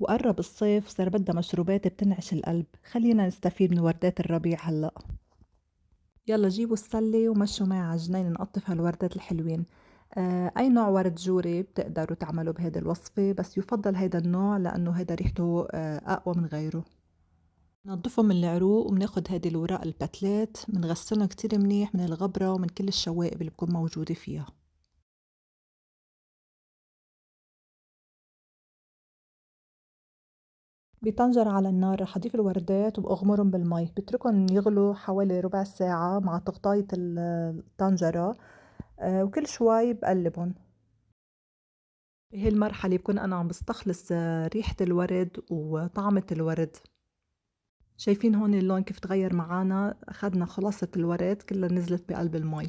وقرب الصيف صار بدها مشروبات بتنعش القلب. خلينا نستفيد من وردات الربيع هلأ. يلا جيبوا السلة ومشوا معي على الجنين نقطف هالوردات الحلوين. أي نوع ورد جوري بتقدروا تعملوا بهيدي الوصفة، بس يفضل هيدا النوع لأنه هيدا ريحته أقوى من غيره. ننضفهم من العروق وبناخد هيدي الوراق البتلات بنغسلهم كتير منيح من الغبرة ومن كل الشوائب اللي بتكون موجودة فيها. بطنجرة على النار رح أضيف الوردات وبأغمرهم بالمي، بتركهم يغلوا حوالي ربع ساعة مع تغطية الطنجرة. وكل شوي بقلبهم. بهي المرحلة بكون أنا عم بستخلص ريحة الورد وطعمة الورد. شايفين هون اللون كيف تغير معانا، أخدنا خلاصة الورد كلها نزلت بقلب المي.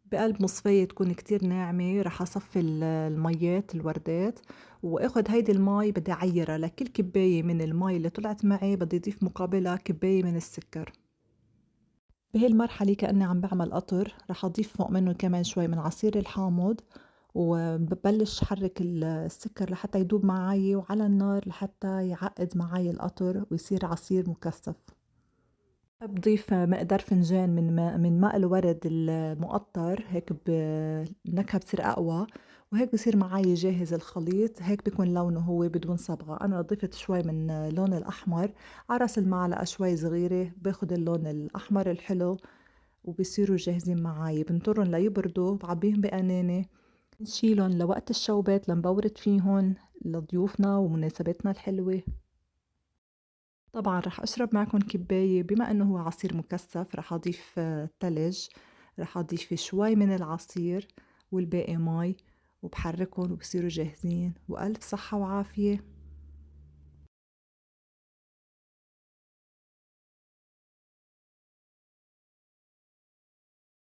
بقلب مصفاية تكون كتير ناعمة رح أصفي الميات الوردات، وآخد هيدي المي بدي أعيرها. لكل كباية من المي اللي طلعت معي بدي أضيف مقابلها كباية من السكر. بهي المرحلة كأني عم بعمل قطر، رح أضيف فوق منه كمان شوي من عصير الحامض، وببلش حرك السكر لحتى يدوب معي وعلى النار لحتى يعقد معي القطر ويصير عصير مكثف. بضيف مقدار فنجان من ماء الورد المقطر، هيك النكهة بتصير أقوى. وهيك بصير معي جاهز الخليط، هيك بيكون لونه هو بدون صبغة. أنا ضفت شوي من اللون الأحمر على راس المعلقة، شوي صغيرة باخد اللون الأحمر الحلو. وبصيروا جاهزين معي، بنطرهم ليبردوا، بعبيهم بقنانة، نشيلهم لوقت الشوبات لنبورد فيهن لضيوفنا ومناسباتنا الحلوة. طبعًا رح أشرب معكم كباية، بما إنه هو عصير مكثّف رح أضيف تلج، رح أضيف شوي من العصير والباقي مي، وباحرّكن وبصيروا جاهزين، وألف صحة وعافية.